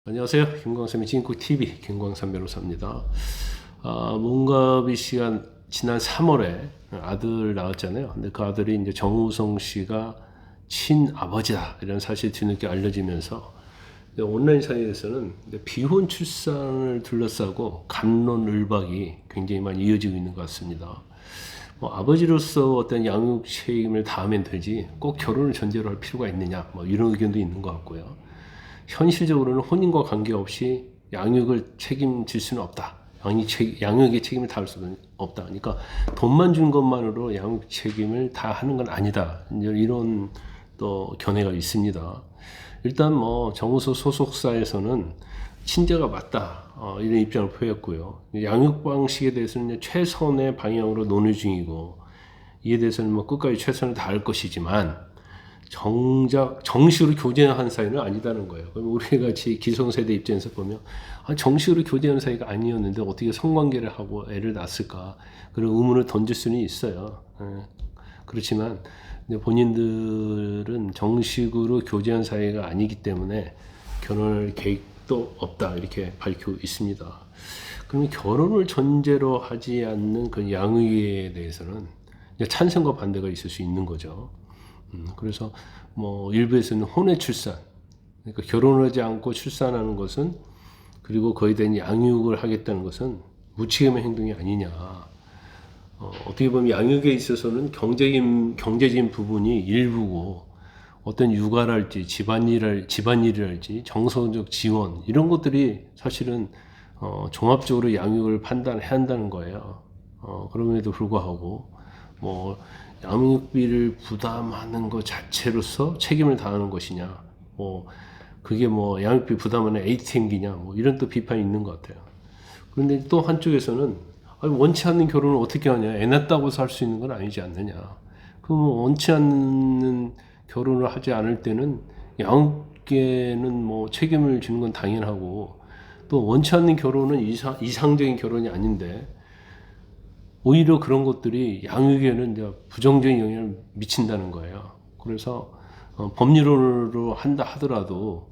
안녕하세요. 김광삼의 진국TV 김광삼 변호사입니다. 문가비 씨가 지난 3월에 아들 낳았잖아요. 근데 그 아들이 이제 정우성 씨가 친아버지다 이런 사실이 뒤늦게 알려지면서 온라인 사이에서는 비혼 출산을 둘러싸고 갑론을박이 굉장히 많이 이어지고 있는 것 같습니다. 아버지로서 어떤 양육 책임을 다하면 되지 꼭 결혼을 전제로 할 필요가 있느냐 이런 의견도 있는 것 같고요. 현실적으로는 혼인과 관계없이 양육을 책임질 수는 없다. 양육의 책임을 다할 수는 없다. 그러니까 돈만 준 것만으로 양육 책임을 다 하는 건 아니다. 이런 또 견해가 있습니다. 일단 정우서 소속사에서는 친자가 맞다. 이런 입장을 표했고요. 양육 방식에 대해서는 최선의 방향으로 논의 중이고 이에 대해서는 끝까지 최선을 다할 것이지만 정작 정식으로 교제한 사이는 아니다는 거예요. 그럼 우리 같이 기성세대 입장에서 보면 정식으로 교제한 사이가 아니었는데 어떻게 성관계를 하고 애를 낳았을까 그런 의문을 던질 수는 있어요. 그렇지만 본인들은 정식으로 교제한 사이가 아니기 때문에 결혼할 계획도 없다 이렇게 밝히고 있습니다. 그러면 결혼을 전제로 하지 않는 그 양육에 대해서는 찬성과 반대가 있을 수 있는 거죠. 그래서 일부에서는 혼외 출산, 그러니까 결혼을 하지 않고 출산하는 것은 그리고 거기에 대한 양육을 하겠다는 것은 무책임한 행동이 아니냐. 어떻게 보면 양육에 있어서는 경제적인 부분이 일부고 어떤 육아랄지 집안일이랄지 정서적 지원 이런 것들이 사실은 종합적으로 양육을 판단해야 한다는 거예요. 그럼에도 불구하고 양육비를 부담하는 것 자체로서 책임을 다하는 것이냐, 그게 양육비 부담하는 ATM기냐, 이런 또 비판이 있는 것 같아요. 그런데 또 한쪽에서는 원치 않는 결혼을 어떻게 하냐, 애 낳았다고 해서 할 수 있는 건 아니지 않느냐. 그럼 원치 않는 결혼을 하지 않을 때는 양육계는 책임을 지는 건 당연하고 또 원치 않는 결혼은 이상적인 결혼이 아닌데 오히려 그런 것들이 양육에는 이제 부정적인 영향을 미친다는 거예요. 그래서 법률로 한다 하더라도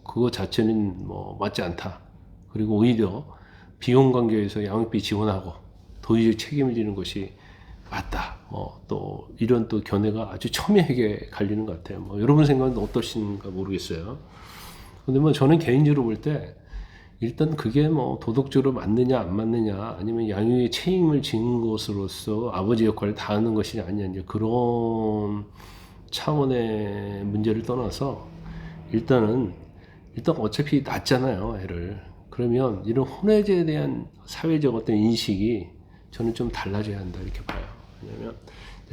그거 자체는 맞지 않다. 그리고 오히려 비혼 관계에서 양육비 지원하고 도의적 책임을 지는 것이 맞다. 또 이런 또 견해가 아주 첨예하게 갈리는 것 같아요. 여러분 생각은 어떠신가 모르겠어요. 근데 저는 개인적으로 볼 때 일단 그게 도덕적으로 맞느냐 안 맞느냐 아니면 양육의 책임을 지는 것으로서 아버지 역할을 다하는 것이 아니냐 이제 그런 차원의 문제를 떠나서 일단 어차피 낳잖아요 애를. 그러면 이런 혼외제에 대한 사회적 어떤 인식이 저는 좀 달라져야 한다 이렇게 봐요. 왜냐하면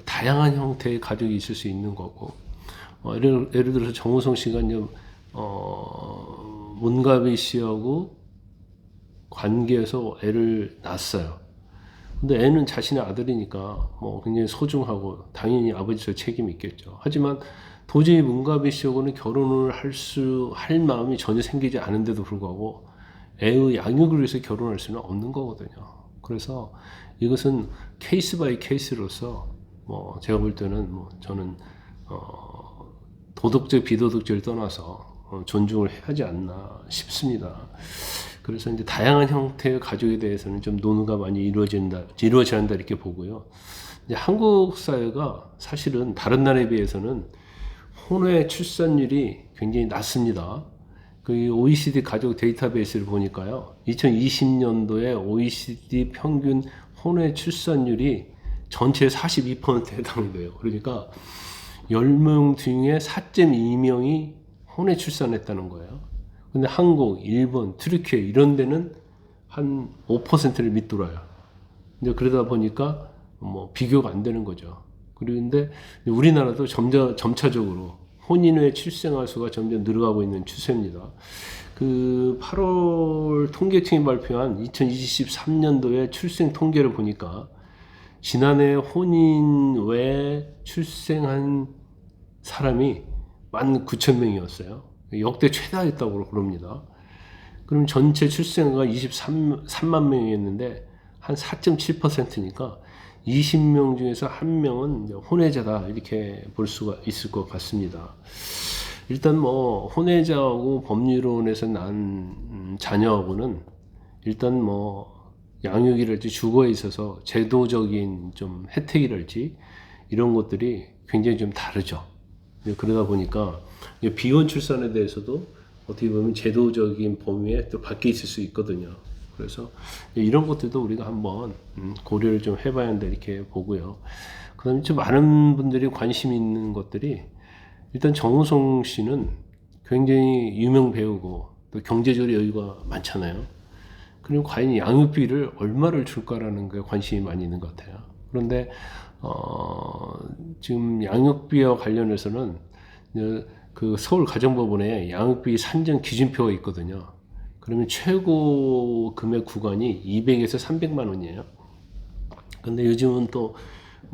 다양한 형태의 가족이 있을 수 있는 거고 예를 들어서 정우성 씨가 이제 문가비 씨하고 관계에서 애를 낳았어요. 근데 애는 자신의 아들이니까 굉장히 소중하고 당연히 아버지의 책임이 있겠죠. 하지만 도저히 문가비 씨하고는 결혼을 할 마음이 전혀 생기지 않은데도 불구하고 애의 양육을 위해서 결혼할 수는 없는 거거든요. 그래서 이것은 케이스 바이 케이스로서 제가 볼 때는 저는 도덕적 비도덕적을 떠나서 존중을 해야 하지 않나 싶습니다. 그래서 이제 다양한 형태의 가족에 대해서는 좀 논의가 많이 이루어져야 한다 이렇게 보고요. 이제 한국 사회가 사실은 다른 나라에 비해서는 혼외 출산율이 굉장히 낮습니다. 그 OECD 가족 데이터베이스를 보니까요, 2020년도에 OECD 평균 혼외 출산율이 전체 42%에 해당돼요. 그러니까 10명 중에 4.2명이 혼외 출산했다는 거예요. 근데 한국, 일본, 튀르키예 이런 데는 한 5%를 밑돌아요. 이제 그러다 보니까 비교가 안 되는 거죠. 그런데 우리나라도 점차적으로 혼인 후에 출생아 수가 점점 늘어가고 있는 추세입니다. 그 8월 통계청이 발표한 2023년도의 출생 통계를 보니까 지난해 혼인 외에 출생한 사람이 19,000명이었어요. 역대 최다였다고 그럽니다. 그럼 전체 출생아가 23만 명이었는데 한 4.7%니까 20명 중에서 한 명은 혼외자다 이렇게 볼 수가 있을 것 같습니다. 일단 뭐 혼외자하고 법률원에서 난 자녀하고는 일단 뭐 양육이랄지 주거에 있어서 제도적인 좀 혜택이랄지 이런 것들이 굉장히 좀 다르죠. 그러다 보니까 비혼 출산에 대해서도 어떻게 보면 제도적인 범위에 또 밖에 있을 수 있거든요. 그래서 이런 것들도 우리가 한번 고려를 좀 해봐야 한다 이렇게 보고요. 그다음에 좀 많은 분들이 관심 있는 것들이 일단 정우성 씨는 굉장히 유명 배우고 또 경제적으로 여유가 많잖아요. 그럼 과연 양육비를 얼마를 줄까라는 게 관심이 많이 있는 것 같아요. 그런데 지금 양육비와 관련해서는 그 서울 가정법원에 양육비 산정 기준표가 있거든요. 그러면 최고 금액 구간이 200에서 300만 원이에요. 근데 요즘은 또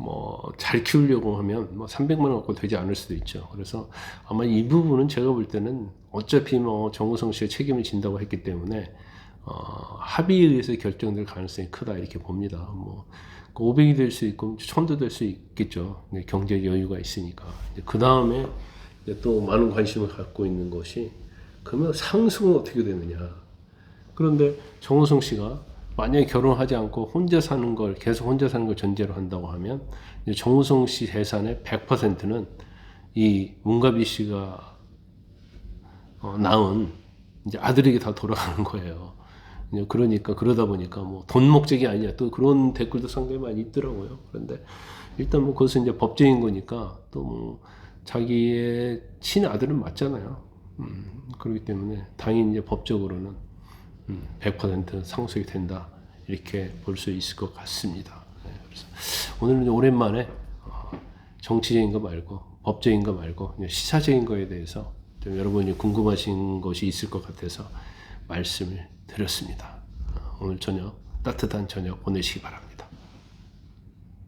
뭐 잘 키우려고 하면 뭐 300만 원 갖고 되지 않을 수도 있죠. 그래서 아마 이 부분은 제가 볼 때는 어차피 뭐 정우성 씨가 책임을 진다고 했기 때문에 합의에 의해서 결정될 가능성이 크다 이렇게 봅니다. 뭐 500이 될 수 있고 1000도 될 수 있겠죠. 경제 여유가 있으니까. 그 다음에 또 많은 관심을 갖고 있는 것이 그러면 상승은 어떻게 되느냐. 그런데 정우성 씨가 만약에 결혼하지 않고 혼자 사는 걸 계속 혼자 사는 걸 전제로 한다고 하면 정우성 씨 재산의 100%는 이 문가비 씨가 낳은 이제 아들에게 다 돌아가는 거예요. 그러니까 그러다 보니까 뭐 돈 목적이 아니야. 또 그런 댓글도 상당히 많이 있더라고요. 그런데 일단 뭐 그것은 이제 법적인 거니까 또 뭐 자기의 친아들은 맞잖아요. 그렇기 때문에 당연히 이제 법적으로는 100% 상속이 된다 이렇게 볼 수 있을 것 같습니다. 네, 그래서 오늘은 오랜만에 정치적인 거 말고 법적인 거 말고 시사적인 거에 대해서 좀 여러분이 궁금하신 것이 있을 것 같아서 말씀을 드렸습니다. 오늘 저녁 따뜻한 저녁 보내시기 바랍니다.